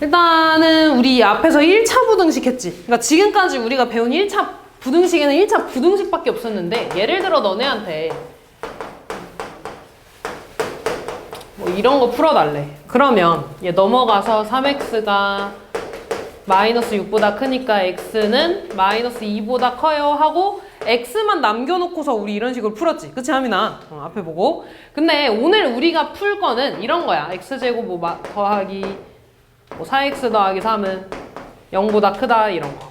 일단은 우리 앞에서 1차 부등식 했지. 그러니까 지금까지 우리가 배운 1차 부등식에는 1차 부등식밖에 없었는데 예를 들어 너네한테 뭐 이런 거 풀어달래. 그러면 얘 넘어가서 3x가 마이너스 6보다 크니까 x는 마이너스 2보다 커요 하고 x만 남겨놓고서 우리 이런 식으로 풀었지. 그치 하민아? 앞에 보고. 근데 오늘 우리가 풀 거는 이런 거야. x제곱 뭐 더하기 뭐 4x 더하기 3은 0보다 크다 이런 거.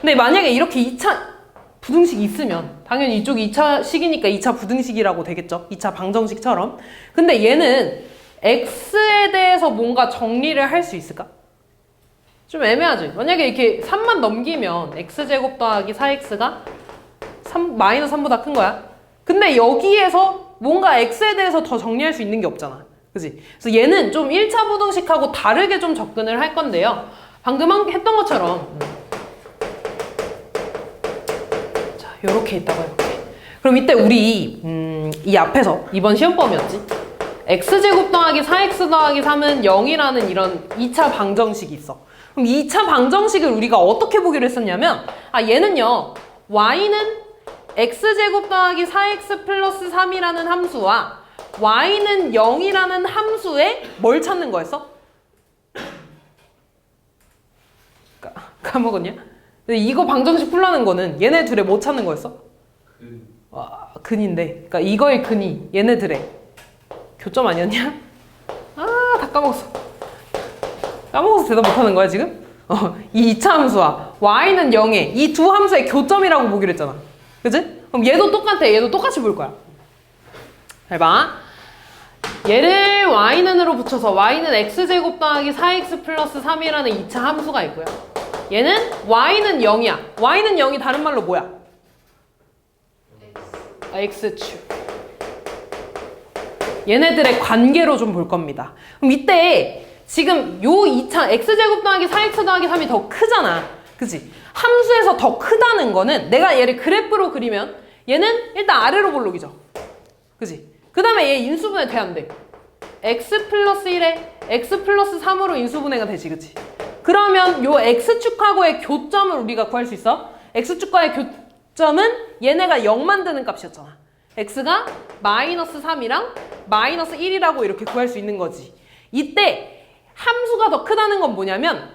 근데 만약에 이렇게 2차 부등식이 있으면 당연히 이쪽이 2차 식이니까 2차 부등식이라고 되겠죠. 2차 방정식처럼. 근데 얘는 x에 대해서 뭔가 정리를 할 수 있을까? 좀 애매하지? 만약에 이렇게 3만 넘기면 x제곱 더하기 4x가 마이너스 3보다 큰 거야. 근데 여기에서 뭔가 x에 대해서 더 정리할 수 있는 게 없잖아. 그치? 그래서 얘는 좀 1차 부등식하고 다르게 좀 접근을 할 건데요. 방금 했던 것처럼 자, 요렇게 있다가 이렇게. 그럼 이때 우리 이 앞에서 이번 시험범위였지? x제곱 더하기 4x 더하기 3은 0이라는 이런 2차 방정식이 있어. 그럼 2차 방정식을 우리가 어떻게 보기로 했었냐면 얘는요. y는 x제곱 더하기 4x 플러스 3이라는 함수와 y는 0이라는 함수에 뭘 찾는 거였어? 까먹었냐? 근데 이거 방정식 풀라는 거는 얘네 둘의 뭐 찾는 거였어? 근인데. 그러니까 이거의 근이 얘네들의 교점 아니었냐? 다 까먹었어. 까먹어서 대답 못하는 거야 지금? 이 2차 함수와 y는 0에 이 두 함수의 교점이라고 보기로 했잖아. 그치? 그럼 얘도 똑같아. 얘도 똑같이 볼 거야. 잘 봐. 얘를 y는으로 붙여서 y는 x제곱 더하기 4x 플러스 3이라는 2차 함수가 있고요. 얘는 y는 0이야. y는 0이 다른 말로 뭐야? x축. 얘네들의 관계로 좀 볼 겁니다. 그럼 이때 지금 요 2차 x제곱 더하기 4x 더하기 3이 더 크잖아. 그치? 함수에서 더 크다는 거는 내가 얘를 그래프로 그리면 얘는 일단 아래로 볼록이죠. 그치? 그 다음에 얘 인수분해 돼야 안 돼. x 플러스 1에 x 플러스 3으로 인수분해가 되지. 그치? 그러면 요 x축하고의 교점을 우리가 구할 수 있어. x축과의 교점은 얘네가 0 만드는 값이었잖아. x가 마이너스 3이랑 마이너스 1이라고 이렇게 구할 수 있는 거지. 이때 함수가 더 크다는 건 뭐냐면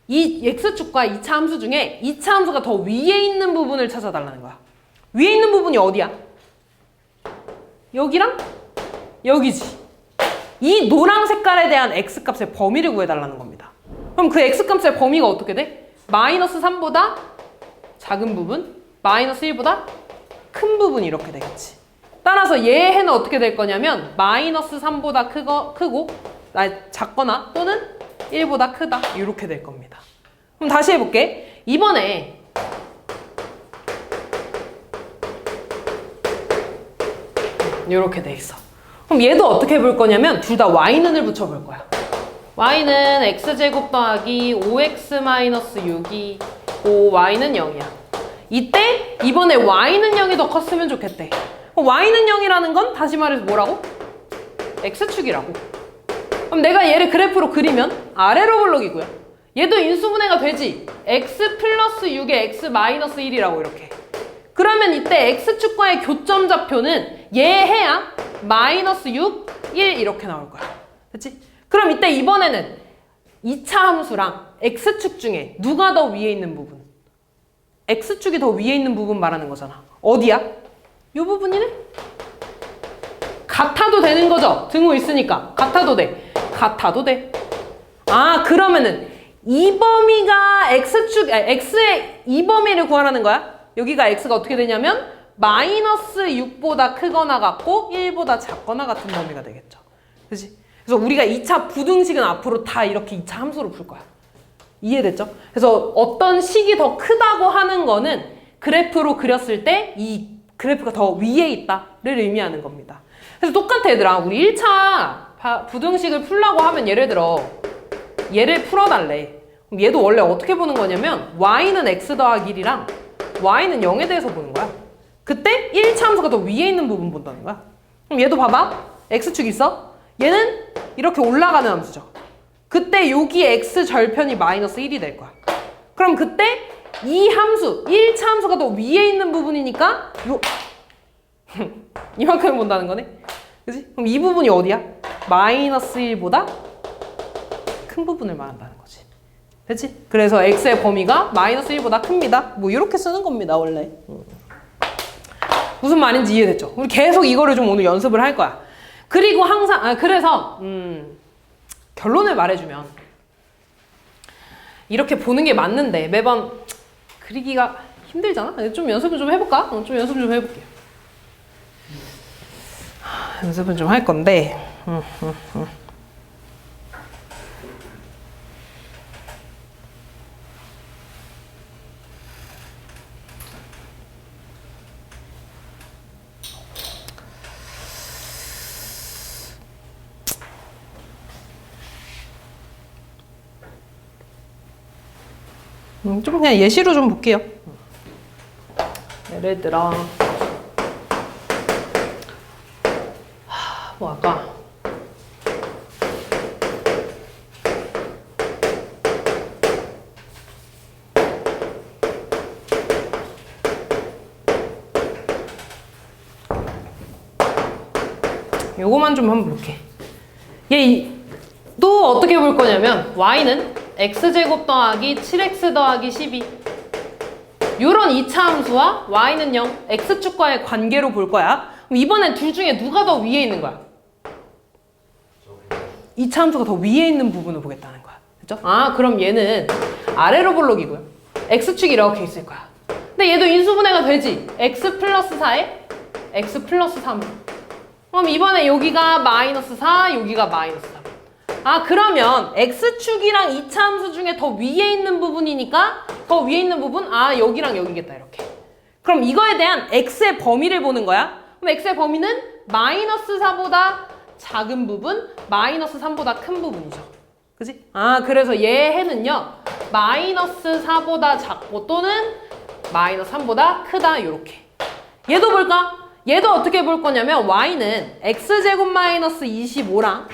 이 x축과 2차 함수 중에 2차 함수가 더 위에 있는 부분을 찾아달라는 거야. 위에 있는 부분이 어디야? 여기랑 여기지. 이 노랑 색깔에 대한 x값의 범위를 구해달라는 겁니다. 그럼 그 x값의 범위가 어떻게 돼? 마이너스 3보다 작은 부분, 마이너스 1보다 큰 부분이 이렇게 되겠지. 따라서 얘 해는 어떻게 될 거냐면 마이너스 3보다 크고 작거나 또는 1보다 크다 이렇게 될 겁니다. 그럼 다시 해볼게. 이번에 이렇게 돼 있어. 그럼 얘도 어떻게 볼 거냐면 둘 다 y는을 붙여볼 거야. y는 x제곱 더하기 5x-6이 5y는 0이야. 이때 이번에 y는 0이 더 컸으면 좋겠대. y는 0이라는 건 다시 말해서 뭐라고? x축이라고. 그럼 내가 얘를 그래프로 그리면 아래로 볼록이고요. 얘도 인수분해가 되지. x 플러스 6에 x 마이너스 1이라고 이렇게. 그러면 이때 x축과의 교점 좌표는 얘 해야 마이너스 6, 1 이렇게 나올 거야. 그치? 그럼 이때 이번에는 2차 함수랑 x축 중에 누가 더 위에 있는 부분? x축이 더 위에 있는 부분 말하는 거잖아. 어디야? 이 부분이네? 같아도 되는 거죠? 등호 있으니까. 같아도 돼. 같아도 돼. 그러면은 이 범위가 x의 이 범위를 구하라는 거야? 여기가 x가 어떻게 되냐면 마이너스 6보다 크거나 같고 1보다 작거나 같은 범위가 되겠죠. 그치? 그래서 우리가 2차 부등식은 앞으로 다 이렇게 2차 함수로 풀 거야. 이해됐죠? 그래서 어떤 식이 더 크다고 하는 거는 그래프로 그렸을 때 이 그래프가 더 위에 있다를 의미하는 겁니다. 그래서 똑같아 얘들아. 우리 1차 부등식을 풀라고 하면 예를 들어 얘를 풀어달래. 그럼 얘도 원래 어떻게 보는 거냐면 y는 x 더하기 1이랑 y는 0에 대해서 보는 거야. 그때 1차 함수가 더 위에 있는 부분 본다는 거야. 그럼 얘도 봐봐. x축 있어? 얘는 이렇게 올라가는 함수죠. 그때 여기 x 절편이 마이너스 1이 될 거야. 그럼 그때 이 함수, 1차 함수가 더 위에 있는 부분이니까 요 이만큼을 본다는 거네. 그치? 그럼 이 부분이 어디야? 마이너스 1보다 큰 부분을 말한다는 거지. 그치? 그래서 x의 범위가 마이너스 1보다 큽니다. 뭐 이렇게 쓰는 겁니다, 원래. 무슨 말인지 이해됐죠? 우리 계속 이거를 좀 오늘 연습을 할 거야. 그리고 항상, 그래서 결론을 말해주면 이렇게 보는 게 맞는데 매번 그리기가 힘들잖아? 좀 연습을 좀 해볼까? 좀 연습 좀 해볼게요. 연습은 좀 할 건데 좀 그냥 예시로 좀 볼게요. 예를 들어 뭐 할까? 요거만 좀 한번 볼게. 또 어떻게 볼 거냐면 y는 x제곱 더하기 7x 더하기 12 요런 2차 함수와 y는 0, x축과의 관계로 볼 거야. 그럼 이번엔 둘 중에 누가 더 위에 있는 거야? 2차 함수가 더 위에 있는 부분을 보겠다는 거야. 그죠? 아, 그럼 얘는 아래로 볼록이고요. x축이 이렇게 있을 거야. 근데 얘도 인수분해가 되지. x 플러스 4에 x 플러스 3. 그럼 이번에 여기가 마이너스 4, 여기가 마이너스 3. 아, 그러면 x축이랑 2차 함수 중에 더 위에 있는 부분이니까 더 위에 있는 부분? 아, 여기랑 여기겠다, 이렇게. 그럼 이거에 대한 x의 범위를 보는 거야. 그럼 x의 범위는 마이너스 4보다 작은 부분, 마이너스 3보다 큰 부분이죠. 그지? 아, 그래서 얘 해는요, 마이너스 4보다 작고 또는 마이너스 3보다 크다, 요렇게. 얘도 볼까? 얘도 어떻게 볼 거냐면 y는 x제곱 마이너스 25랑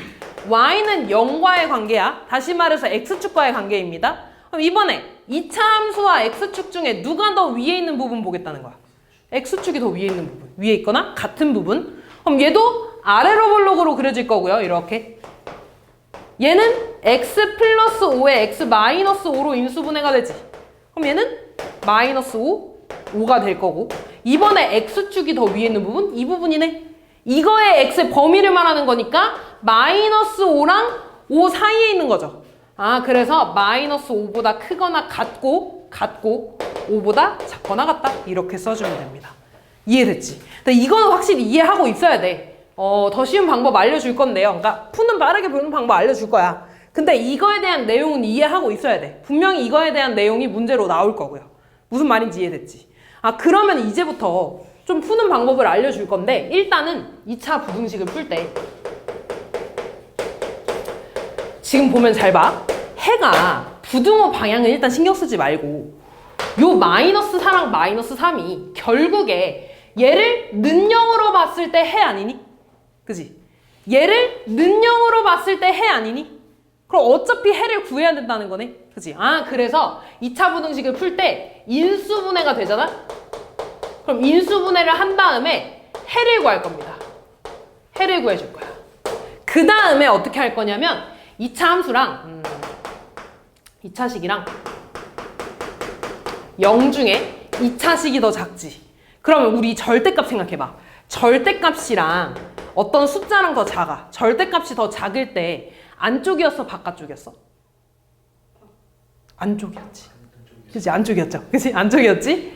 y는 0과의 관계야. 다시 말해서 x축과의 관계입니다. 그럼 이번에 2차 함수와 x축 중에 누가 더 위에 있는 부분 보겠다는 거야. x축이 더 위에 있는 부분. 위에 있거나 같은 부분. 그럼 얘도 아래로 볼록으로 그려질 거고요. 이렇게. 얘는 x 플러스 5에 x 마이너스 5로 인수분해가 되지. 그럼 얘는 마이너스 5, 5가 될 거고. 이번에 x축이 더 위에 있는 부분? 이 부분이네. 이거의 x의 범위를 말하는 거니까 마이너스 5랑 5 사이에 있는 거죠. 아, 그래서 마이너스 5보다 크거나 같고 5보다 작거나 같다. 이렇게 써주면 됩니다. 이해됐지? 근데 이거는 확실히 이해하고 있어야 돼. 더 쉬운 방법 알려줄 건데요. 그러니까 빠르게 푸는 방법 알려줄 거야. 근데 이거에 대한 내용은 이해하고 있어야 돼. 분명히 이거에 대한 내용이 문제로 나올 거고요. 무슨 말인지 이해됐지? 아, 그러면 이제부터 좀 푸는 방법을 알려줄 건데 일단은 2차 부등식을 풀 때 지금 보면 잘 봐. 해가 부등호 방향은 일단 신경 쓰지 말고 요 마이너스 4랑 마이너스 3이 결국에 얘를 는영으로 봤을 때 해 아니니? 그지? 얘를 는영으로 봤을 때 해 아니니? 그럼 어차피 해를 구해야 된다는 거네. 그지? 아, 그래서 2차 부등식을 풀 때 인수분해가 되잖아? 그럼 인수분해를 한 다음에 해를 구할 겁니다. 해를 구해줄 거야. 그 다음에 어떻게 할 거냐면 2차 함수랑 2차식이랑 0 중에 2차식이 더 작지. 그러면 우리 절대값 생각해봐. 절대값이랑 어떤 숫자랑 더 작아. 절대값이 더 작을 때 안쪽이었어, 바깥쪽이었어? 안쪽이었지. 그치? 안쪽이었죠. 그치? 안쪽이었지?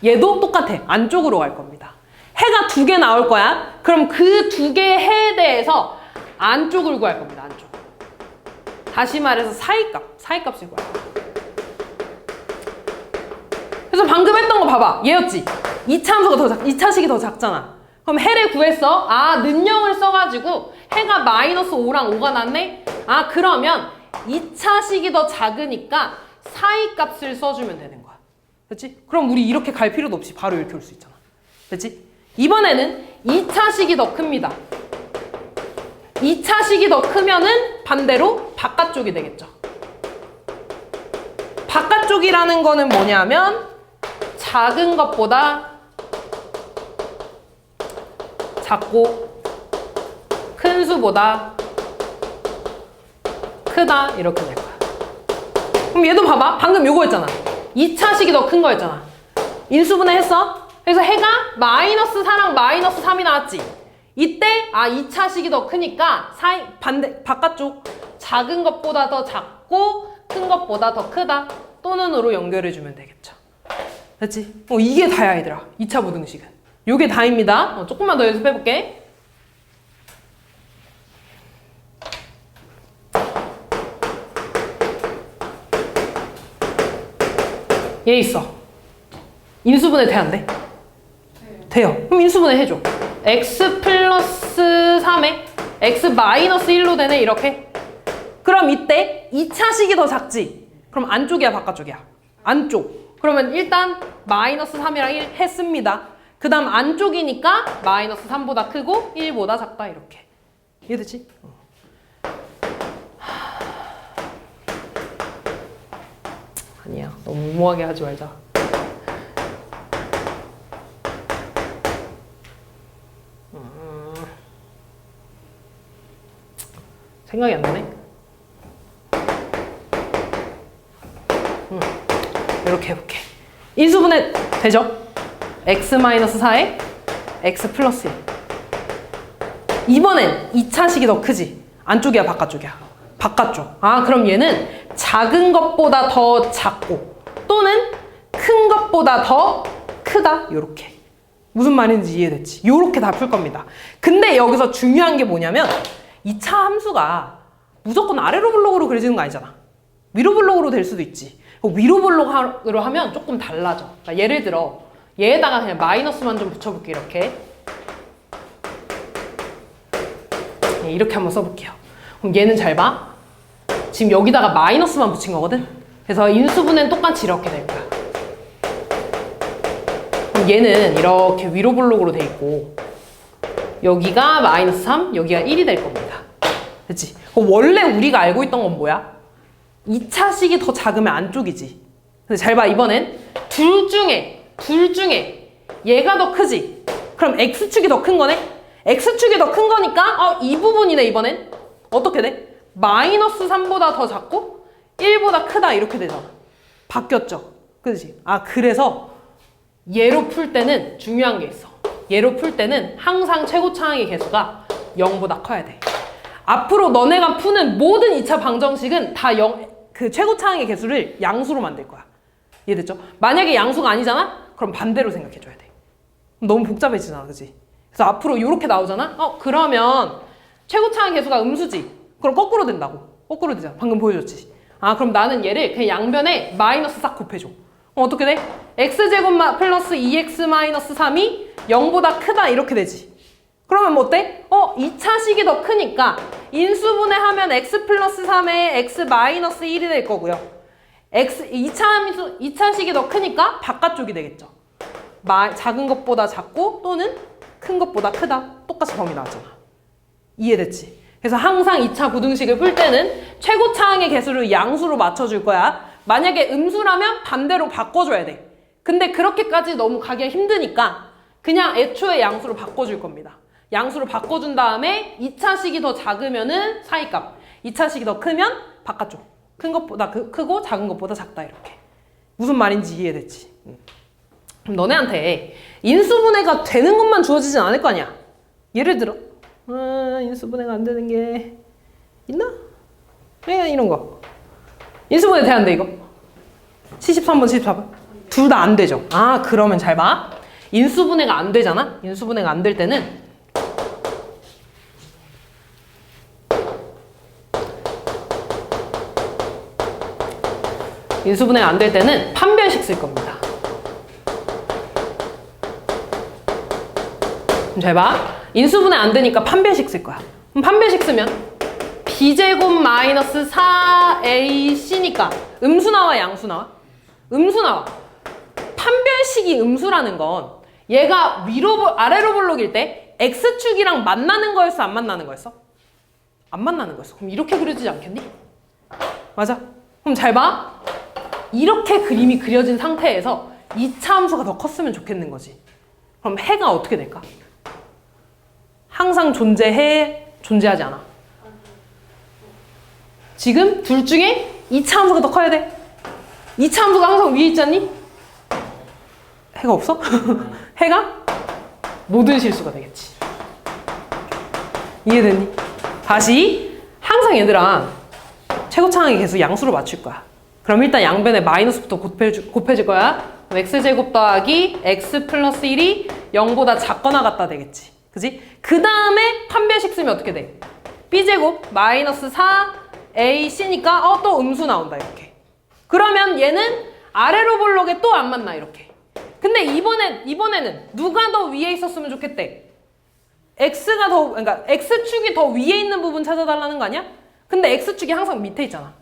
얘도 똑같아. 안쪽으로 갈 겁니다. 해가 2개 나올 거야. 그럼 그 2개의 해에 대해서 안쪽을 구할 겁니다. 안쪽. 다시 말해서 사이값을 구할 거야. 그래서 방금 했던 거 봐봐. 얘였지? 2차 함수가 더 2차식이 더 작잖아. 그럼 해를 구했어. 아, 는영을 써가지고 해가 마이너스 5랑 5가 났네? 아, 그러면 2차식이 더 작으니까 사이값을 써주면 되는 거야. 그렇지? 그럼 우리 이렇게 갈 필요도 없이 바로 이렇게 올 수 있잖아. 그렇지? 이번에는 2차식이 더 큽니다. 2차식이 더 크면은 반대로 바깥쪽이 되겠죠. 바깥쪽이라는 거는 뭐냐면 작은 것보다 작고 큰 수보다 크다 이렇게 될 거야. 그럼 얘도 봐봐. 방금 요거였잖아. 2차식이 더 큰 거였잖아. 인수분해 했어? 그래서 해가 마이너스 4랑 마이너스 3이 나왔지. 이때 2차식이 더 크니까 바깥쪽 작은 것보다 더 작고 큰 것보다 더 크다 또는으로 연결해주면 되겠죠. 됐지? 이게 다야 얘들아. 2차 부등식은. 요게 다입니다. 조금만 더 연습해볼게. 얘 있어. 인수분해 돼 안 돼? 돼요. 그럼 인수분해 해줘. x 플러스 3에 x 마이너스 1로 되네 이렇게. 그럼 이때 2차식이 더 작지? 그럼 안쪽이야 바깥쪽이야? 안쪽. 그러면 일단 마이너스 3이랑 1 했습니다. 그 다음 안쪽이니까 마이너스 3보다 크고 1보다 작다 이렇게. 이해되지? 아니야. 너무 무모하게 하지 말자. 생각이 안 나네. 이렇게 해볼게. 인수분해 되죠? x-4에 x 플러스 1. 이번엔 2차식이 더 크지? 안쪽이야 바깥쪽이야? 바깥쪽. 그럼 얘는 작은 것보다 더 작고 또는 큰 것보다 더 크다 요렇게. 무슨 말인지 이해됐지? 요렇게 다 풀 겁니다. 근데 여기서 중요한 게 뭐냐면 2차 함수가 무조건 아래로 블록으로 그려지는 거 아니잖아. 위로 블록으로 될 수도 있지. 위로 블록으로 하면 조금 달라져. 그러니까 예를 들어 얘에다가 그냥 마이너스만 좀 붙여볼게. 이렇게 한번 써볼게요. 그럼 얘는 잘 봐. 지금 여기다가 마이너스만 붙인 거거든. 그래서 인수분해는 똑같이 이렇게 될 거야. 그럼 얘는 이렇게 위로 블록으로 돼 있고 여기가 마이너스 3, 여기가 1이 될 겁니다. 그치? 원래 우리가 알고 있던 건 뭐야? 2차식이 더 작으면 안쪽이지. 근데 잘 봐. 이번엔 둘 중에 얘가 더 크지? 그럼 X축이 더 큰 거네? X축이 더 큰 거니까 이 부분이네 이번엔. 어떻게 돼? 마이너스 3보다 더 작고 1보다 크다 이렇게 되잖아. 바뀌었죠? 그치? 그래서 얘로 풀 때는 중요한 게 있어. 얘로 풀 때는 항상 최고차항의 개수가 0보다 커야 돼. 앞으로 너네가 푸는 모든 2차 방정식은 다 그 최고차항의 개수를 양수로 만들 거야. 이해됐죠? 만약에 양수가 아니잖아? 그럼 반대로 생각해줘야 돼. 너무 복잡해지잖아, 그치? 그래서 앞으로 이렇게 나오잖아? 그러면 최고차항의 개수가 음수지? 그럼 거꾸로 된다고. 거꾸로 되잖아. 방금 보여줬지? 그럼 나는 얘를 그냥 양변에 마이너스 싹 곱해줘. 어떻게 돼? x제곱 플러스 2x 마이너스 3이 0보다 크다 이렇게 되지. 그러면 뭐 어때? 2차식이 더 크니까 인수분해하면 x 플러스 3에 x 마이너스 1이 될 거고요. 2차식이 더 크니까 바깥쪽이 되겠죠. 작은 것보다 작고 또는 큰 것보다 크다. 똑같이 범위 나왔잖아. 이해됐지? 그래서 항상 2차 부등식을 풀 때는 최고차항의 개수를 양수로 맞춰줄 거야. 만약에 음수라면 반대로 바꿔줘야 돼. 근데 그렇게까지 너무 가기가 힘드니까 그냥 애초에 양수로 바꿔줄 겁니다. 양수로 바꿔준 다음에 2차식이 더 작으면은 사이값, 2차식이 더 크면 바깥쪽. 큰 것보다 크고 작은 것보다 작다 이렇게. 무슨 말인지 이해됐지? 그럼 너네한테 인수분해가 되는 것만 주어지진 않을 거 아니야. 예를 들어 인수분해가 안 되는 게 있나? 이런 거. 인수분해 돼야 안 돼 이거? 73번, 74번? 둘 다 안 되죠? 그러면 잘 봐. 인수분해가 안 되잖아? 인수분해가 안 될 때는 판별식 쓸 겁니다. 그럼 잘 봐. 인수분해 안 되니까 판별식 쓸 거야. 그럼 판별식 쓰면 b제곱 마이너스 4ac니까 음수 나와 양수 나와? 음수 나와. 판별식이 음수라는 건 얘가 아래로 블록일 때 x축이랑 만나는 거였어 안 만나는 거였어? 안 만나는 거였어. 그럼 이렇게 그려지지 않겠니? 맞아. 그럼 잘 봐. 이렇게 그림이 그려진 상태에서 2차 함수가 더 컸으면 좋겠는 거지. 그럼 해가 어떻게 될까? 항상 존재해? 존재하지 않아? 지금 둘 중에 2차 함수가 더 커야 돼. 2차 함수가 항상 위에 있지 않니? 해가 없어? 해가 모든 실수가 되겠지. 이해됐니? 다시 항상 얘들아 최고차항의 개수 양수로 맞출 거야. 그럼 일단 양변에 마이너스부터 곱해줄 거야. x제곱 더하기 x 플러스 1이 0보다 작거나 같다 되겠지. 그지? 그 다음에 판별식 쓰면 어떻게 돼? b제곱 마이너스 4ac니까 또 음수 나온다 이렇게. 그러면 얘는 아래로 볼록에 또 안 만나 이렇게. 근데 이번에는 누가 더 위에 있었으면 좋겠대? 그러니까 x축이 더 위에 있는 부분 찾아달라는 거 아니야? 근데 x축이 항상 밑에 있잖아.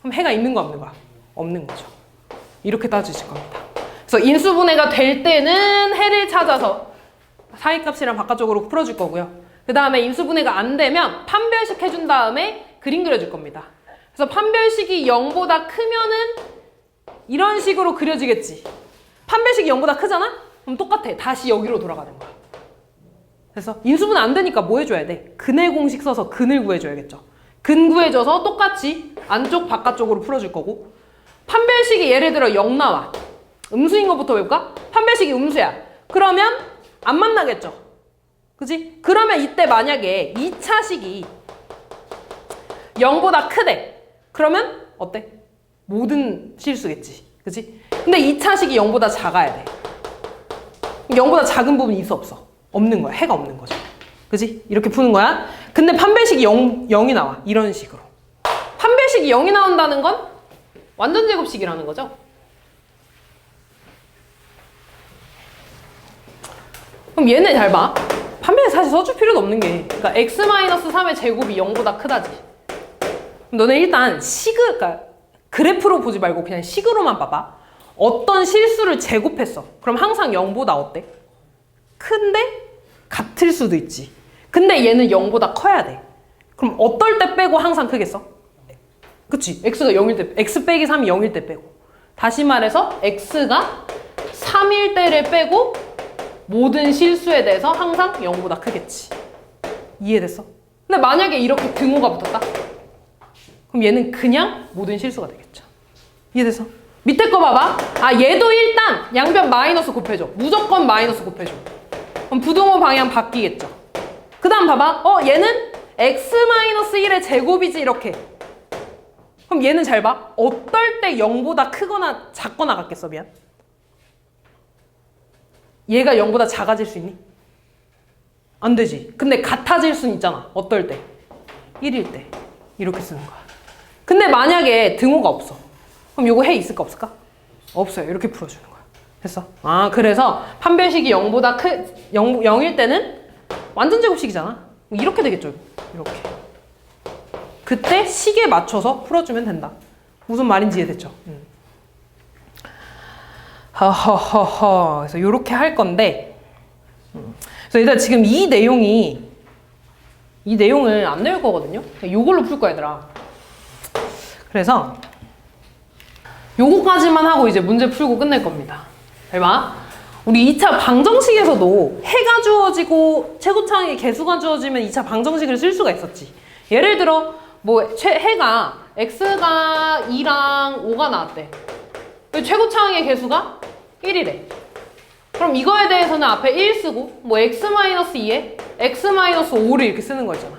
그럼 해가 있는 거 없는 거야? 없는 거죠. 이렇게 따지실 겁니다. 그래서 인수분해가 될 때는 해를 찾아서 사이값이랑 바깥쪽으로 풀어줄 거고요. 그 다음에 인수분해가 안 되면 판별식 해준 다음에 그림 그려줄 겁니다. 그래서 판별식이 0보다 크면은 이런 식으로 그려지겠지. 판별식이 0보다 크잖아? 그럼 똑같아. 다시 여기로 돌아가는 거야. 그래서 인수분해 안 되니까 뭐 해줘야 돼? 근의 공식 써서 근을 구해줘야겠죠. 근 구해줘서 똑같이 안쪽 바깥쪽으로 풀어줄 거고, 판별식이 예를 들어 0 나와. 음수인 것부터 외울까? 판별식이 음수야. 그러면 안 만나겠죠. 그지? 그러면 이때 만약에 2차식이 0보다 크대. 그러면 어때? 모든 실수겠지. 그지? 근데 2차식이 0보다 작아야 돼. 0보다 작은 부분이 있어 없어? 없는 거야. 해가 없는 거죠. 그지? 이렇게 푸는 거야. 근데 판별식이 0이 나와. 이런 식으로. 판별식이 0이 나온다는 건 완전 제곱식이라는 거죠. 그럼 얘네 잘 봐. 판별식 사실 써줄 필요도 없는 게, 그러니까 x-3의 제곱이 0보다 크다지. 그럼 너네 일단 그러니까 그래프로 보지 말고 그냥 식으로만 봐봐. 어떤 실수를 제곱했어. 그럼 항상 0보다 어때? 큰데 같을 수도 있지. 근데 얘는 0보다 커야 돼. 그럼 어떨 때 빼고 항상 크겠어? 그치? x가 0일 때, x 빼기 3이 0일 때 빼고. 다시 말해서 x가 3일 때를 빼고 모든 실수에 대해서 항상 0보다 크겠지. 이해됐어? 근데 만약에 이렇게 등호가 붙었다? 그럼 얘는 그냥 모든 실수가 되겠죠. 이해됐어? 밑에 거 봐봐. 얘도 일단 양변 마이너스 곱해줘. 무조건 마이너스 곱해줘. 그럼 부등호 방향 바뀌겠죠. 그 다음 봐봐. 얘는 x-1의 제곱이지 이렇게. 그럼 얘는 잘 봐. 어떨 때 0보다 크거나 작거나 같겠어? 미안. 얘가 0보다 작아질 수 있니? 안 되지. 근데 같아질 수는 있잖아. 어떨 때? 1일 때. 이렇게 쓰는 거야. 근데 만약에 등호가 없어. 그럼 요거 해 있을까 없을까? 없어요. 이렇게 풀어주는 거야. 됐어? 그래서 판별식이 0일 때는 완전 제곱식이잖아. 이렇게 되겠죠. 이렇게. 그때 식에 맞춰서 풀어주면 된다. 무슨 말인지 이해됐죠? 허허허허. 그래서 이렇게 할 건데, 그래서 일단 지금 이 내용을 안 내울 거거든요. 이걸로 풀 거야, 얘들아. 그래서 요거까지만 하고 이제 문제 풀고 끝낼 겁니다. 잘 봐. 우리 2차 방정식에서도 해가 주어지고 최고차항의 개수가 주어지면 2차 방정식을 쓸 수가 있었지. 예를 들어 해가 x가 2랑 5가 나왔대. 최고차항의 개수가 1이래. 그럼 이거에 대해서는 앞에 1 쓰고 x-2에 x-5를 이렇게 쓰는 거잖아.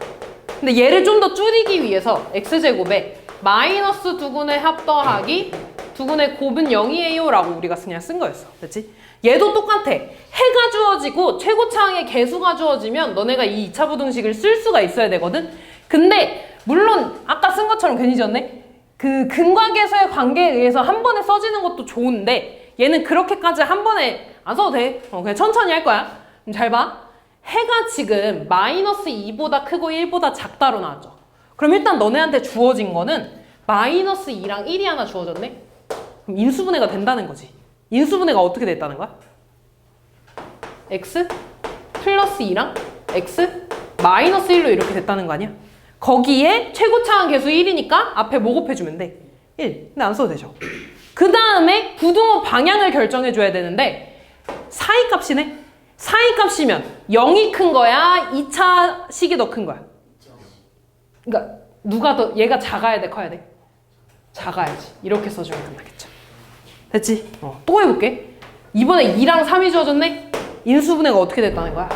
근데 얘를 좀 더 줄이기 위해서 x제곱에 마이너스 두근의 합 더하기 두근의 곱은 0이에요 라고 우리가 그냥 쓴 거였어. 그렇지? 얘도 똑같아. 해가 주어지고 최고차항의 개수가 주어지면 너네가 이 2차 부등식을 쓸 수가 있어야 되거든. 근데 물론 아까 쓴 것처럼 괜히 졌네. 그 근과 계수의 관계에 의해서 한 번에 써지는 것도 좋은데 얘는 그렇게까지 한 번에 안 써도 돼. 그냥 천천히 할 거야. 그럼 잘 봐. 해가 지금 마이너스 2보다 크고 1보다 작다로 나왔죠. 그럼 일단 너네한테 주어진 거는 마이너스 2랑 1이 하나 주어졌네? 그럼 인수분해가 된다는 거지. 인수분해가 어떻게 됐다는 거야? x 플러스 2랑 x 마이너스 1로 이렇게 됐다는 거 아니야? 거기에 최고차항 계수 1이니까 앞에 뭐 곱해주면 돼? 1. 근데 안 써도 되죠. 그 다음에 부등호 방향을 결정해줘야 되는데 사이값이네? 사이값이면 0이 큰 거야? 2차 식이 더 큰 거야? 그러니까 누가 더 얘가 작아야 돼? 커야 돼? 작아야지. 이렇게 써주면 끝나겠죠. 됐지? 또 해볼게. 이번에 2랑 3이 주어졌네? 인수분해가 어떻게 됐다는 거야?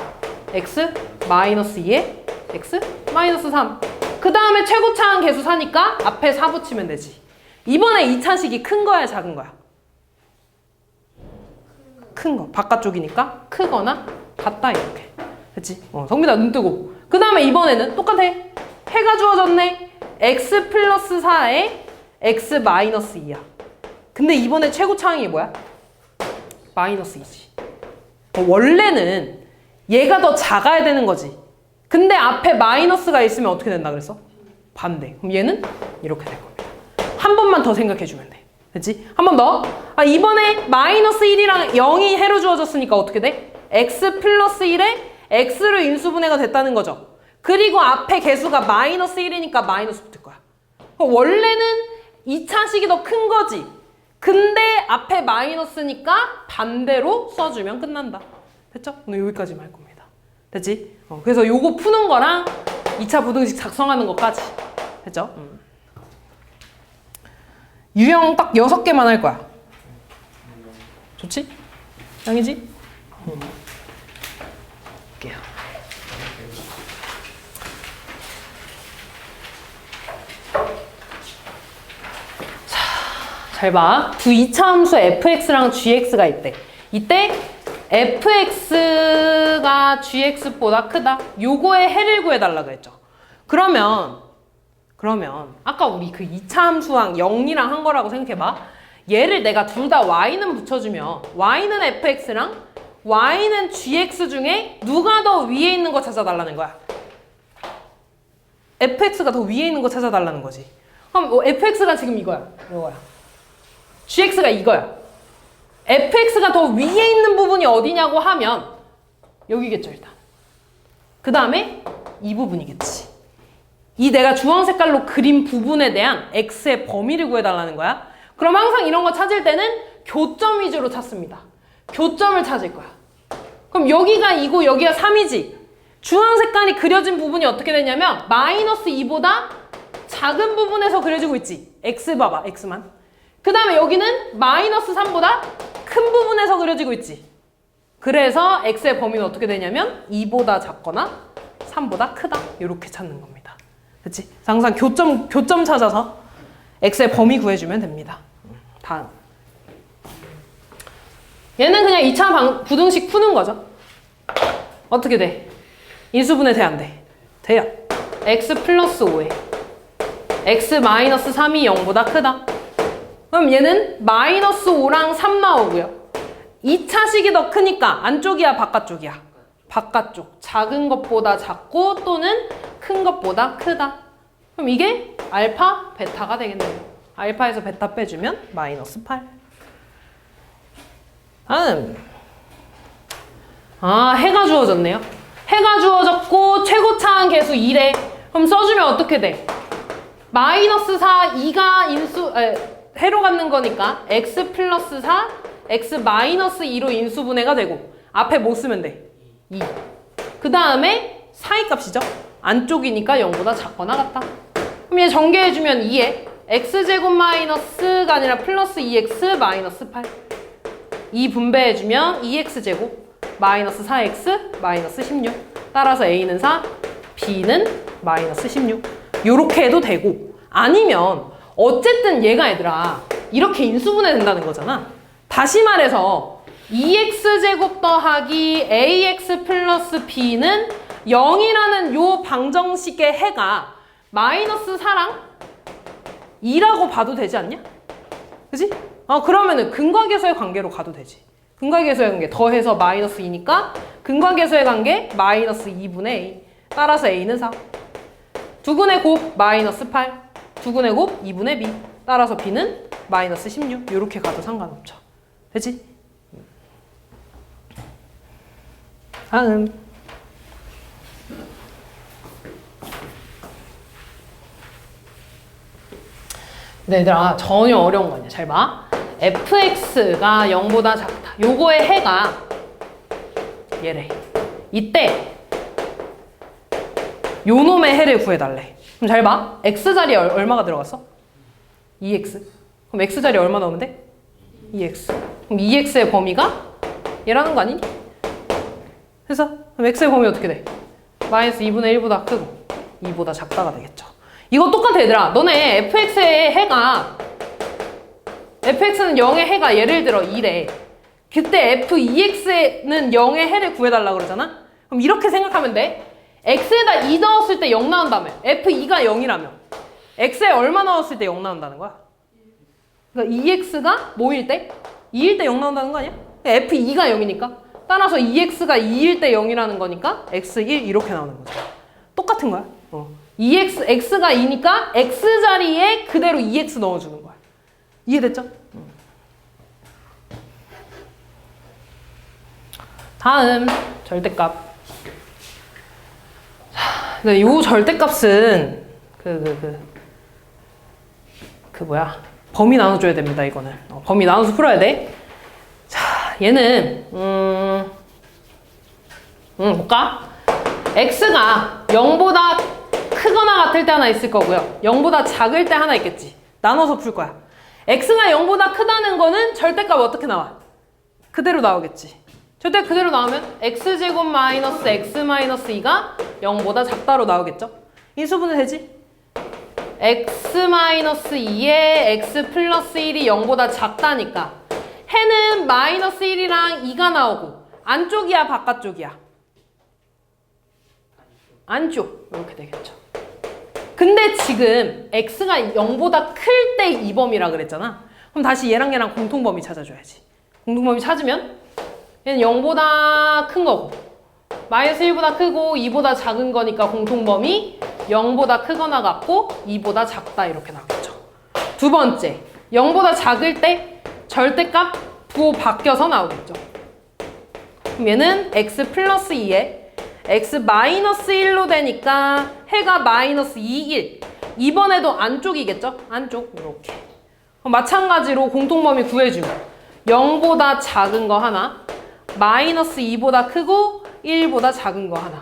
x 마이너스 2에 x 마이너스 3. 그 다음에 최고차항 계수 4니까 앞에 4 붙이면 되지. 이번에 2차식이 큰 거야 작은 거야? 큰 거. 바깥쪽이니까 크거나 같다 이렇게. 됐지? 성민아 눈 뜨고. 그 다음에 이번에는 똑같아. 해가 주어졌네. x 플러스 4에 x 마이너스 2야. 근데 이번에 최고차항이 뭐야? 마이너스 2지. 원래는 얘가 더 작아야 되는 거지. 근데 앞에 마이너스가 있으면 어떻게 된다 그랬어? 반대. 그럼 얘는 이렇게 될 겁니다. 한 번만 더 생각해 주면 돼. 됐지? 한 번 더. 이번에 마이너스 1이랑 0이 해로 주어졌으니까 어떻게 돼? x 플러스 1에 x로 인수분해가 됐다는 거죠. 그리고 앞에 개수가 마이너스 1이니까 마이너스 붙을 거야. 원래는 2차식이 더 큰 거지. 근데 앞에 마이너스니까 반대로 써주면 끝난다. 됐죠? 오늘 여기까지만 할 겁니다. 됐지? 그래서 요거 푸는 거랑 2차 부등식 작성하는 것까지. 됐죠? 유형 딱 6개만 할 거야. 좋지? 짱이지? 볼게요. 자, 잘 봐. 두 2차 함수 fx랑 gx가 있대. 이때 fx가 gx보다 크다. 요거의 해를 구해달라고 했죠. 그러면 아까 우리 그 2차 함수랑 0이랑 한 거라고 생각해봐. 얘를 내가 둘 다 y는 붙여주면 y는 fx랑 y는 gx 중에 누가 더 위에 있는 거 찾아달라는 거야. fx가 더 위에 있는 거 찾아달라는 거지. 그럼 fx가 지금 이거야. gx가 이거야. fx가 더 위에 있는 부분이 어디냐고 하면 여기겠죠 일단. 그 다음에 이 부분이겠지. 이 내가 주황 색깔로 그린 부분에 대한 x의 범위를 구해달라는 거야. 그럼 항상 이런 거 찾을 때는 교점 위주로 찾습니다. 교점을 찾을 거야. 그럼 여기가 2고 여기가 3이지. 주황 색깔이 그려진 부분이 어떻게 되냐면 마이너스 2보다 작은 부분에서 그려지고 있지. x 봐봐. x만. 그 다음에 여기는 마이너스 3보다 큰 부분에서 그려지고 있지. 그래서 x의 범위는 어떻게 되냐면 2보다 작거나 3보다 크다. 이렇게 찾는 겁니다. 그치? 항상 교점 찾아서 x의 범위 구해주면 됩니다. 다음. 얘는 그냥 2차 부등식 푸는 거죠. 어떻게 돼? 인수분해 돼, 안 돼? 돼요. x 플러스 5에 x 마이너스 3이 0보다 크다. 그럼 얘는 마이너스 5랑 3 나오고요. 2차식이 더 크니까 안쪽이야, 바깥쪽이야? 바깥쪽. 작은 것보다 작고 또는 큰 것보다 크다. 그럼 이게 알파, 베타가 되겠네요. 알파에서 베타 빼주면 마이너스 8. 다음. 해가 주어졌네요. 해가 주어졌고 최고차항 계수 2래. 그럼 써주면 어떻게 돼? 마이너스 4, 2가 해로 갖는 거니까 x 플러스 4, x 마이너스 2로 인수분해가 되고 앞에 뭐 쓰면 돼? 2. 그 다음에 사이값이죠. 안쪽이니까 0보다 작거나 같다. 그럼 얘 전개해주면 2에 x제곱 마이너스가 아니라 플러스 2x 마이너스 8. 2 분배해주면 2x제곱 마이너스 4x 마이너스 16. 따라서 a는 4, b는 마이너스 16. 요렇게 해도 되고 아니면 어쨌든 얘가 얘들아 이렇게 인수분해 된다는 거잖아. 다시 말해서 2x제곱 더하기 ax 플러스 b는 0이라는 요 방정식의 해가 마이너스 4랑 2라고 봐도 되지 않냐? 그치? 그러면은 근과계수의 관계로 가도 되지. 근과계수의 관계 더해서 마이너스 2니까 근과계수의 관계 마이너스 2분의 a. 따라서 a는 4. 두근의 곱 마이너스 8. 두근의 곱 2분의 b. 따라서 b는 마이너스 16. 이렇게 가도 상관없죠. 되지? 다음. 근데 얘들아 전혀 어려운 거 아니야. 잘 봐. fx가 0보다 작다. 요거의 해가 얘래. 이때 요 놈의 해를 구해달래. 그럼 잘 봐. x자리에 얼마가 들어갔어? 2x. 그럼 x자리에 얼마 넣으면 돼? 2x. 그럼 2x의 범위가 얘라는 거 아니니? 그래서 그럼 x의 범위 어떻게 돼? 마이너스 2분의 1보다 크고 2보다 작다가 되겠죠. 이거 똑같아 얘들아. 너네 fx의 해가 fx는 0의 해가 예를 들어 2래. 그때 f2x는 0의 해를 구해달라 그러잖아? 그럼 이렇게 생각하면 돼. x에다 2 넣었을 때 0 나온다며. f2가 0이라며. x에 얼마 넣었을 때 0 나온다는 거야? 그러니까 2x가 뭐일 때? 2일 때 0 나온다는 거 아니야? f2가 0이니까. 따라서 2x가 2일 때 0이라는 거니까 x1 이렇게 나오는 거죠. 똑같은 거야. 2x, x가 2니까 x자리에 그대로 2x 넣어주는 거야. 이해됐죠? 다음 절대값. 자, 요 절대값은 뭐야? 범위 나눠줘야 됩니다. 이거는 범위 나눠서 풀어야 돼. 자, 얘는 볼까? x가 0보다 크거나 같을 때 하나 있을 거고요. 0보다 작을 때 하나 있겠지. 나눠서 풀 거야. x가 0보다 크다는 거는 절대값 어떻게 나와? 그대로 나오겠지. 절대 그대로 나오면 x제곱 마이너스 x 마이너스 2가 0보다 작다로 나오겠죠? 인수분해 되지? x 마이너스 2에 x 플러스 1이 0보다 작다니까 해는 마이너스 1이랑 2가 나오고 안쪽이야 바깥쪽이야? 안쪽 이렇게 되겠죠. 근데 지금 x가 0보다 클 때 이 범위라 그랬잖아. 그럼 다시 얘랑 얘랑 공통범위 찾아줘야지. 공통범위 찾으면 얘는 0보다 큰 거고 마이너스 1보다 크고 2보다 작은 거니까 공통범위 0보다 크거나 같고 2보다 작다 이렇게 나오겠죠. 두 번째, 0보다 작을 때 절대값 부호 바뀌어서 나오겠죠. 그럼 얘는 x 플러스 2에 x 마이너스 1로 되니까 해가 마이너스 2, 1. 이번에도 안쪽이겠죠? 안쪽 이렇게. 마찬가지로 공통범위 구해주면 0보다 작은 거 하나, 마이너스 2보다 크고 1보다 작은 거 하나.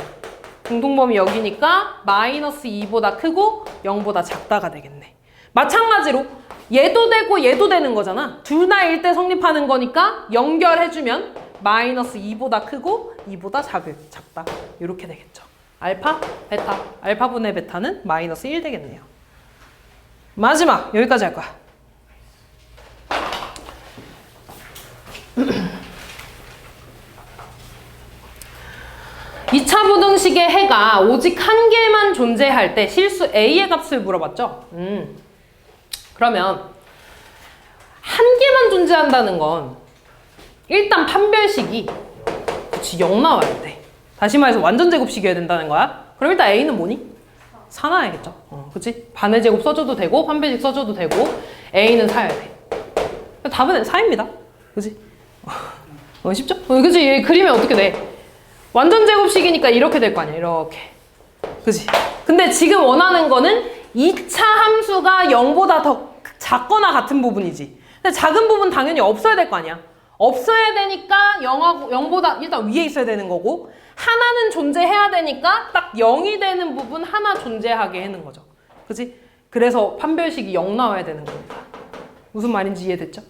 공통범위 여기니까 마이너스 2보다 크고 0보다 작다가 되겠네. 마찬가지로 얘도 되고 얘도 되는 거잖아. 둘 다 1대 성립하는 거니까 연결해주면 마이너스 2보다 크고 2보다 작다. 이렇게 되겠죠. 알파, 베타. 알파분의 베타는 마이너스 1 되겠네요. 마지막 여기까지 할 거야. 이 차 부등식의 해가 오직 한 개만 존재할 때 실수 a의 값을 물어봤죠? 그러면 한 개만 존재한다는 건 일단 판별식이 그치 0 나와야 돼. 다시 말해서 완전 제곱식이어야 된다는 거야. 그럼 일단 a는 뭐니? 4 나와야겠죠. 그치? 반의 제곱 써줘도 되고 판별식 써줘도 되고 a는 4여야 돼. 답은 4입니다. 그치? 쉽죠? 그치? 얘 그리면 어떻게 돼? 완전 제곱식이니까 이렇게 될 거 아니야. 이렇게. 그치? 근데 지금 원하는 거는 2차 함수가 0보다 더 작거나 같은 부분이지. 근데 작은 부분 당연히 없어야 될 거 아니야. 없어야 되니까 0보다 일단 위에 있어야 되는 거고 하나는 존재해야 되니까 딱 0이 되는 부분 하나 존재하게 해는 거죠. 그치? 그래서 판별식이 0 나와야 되는 겁니다. 무슨 말인지 이해됐죠?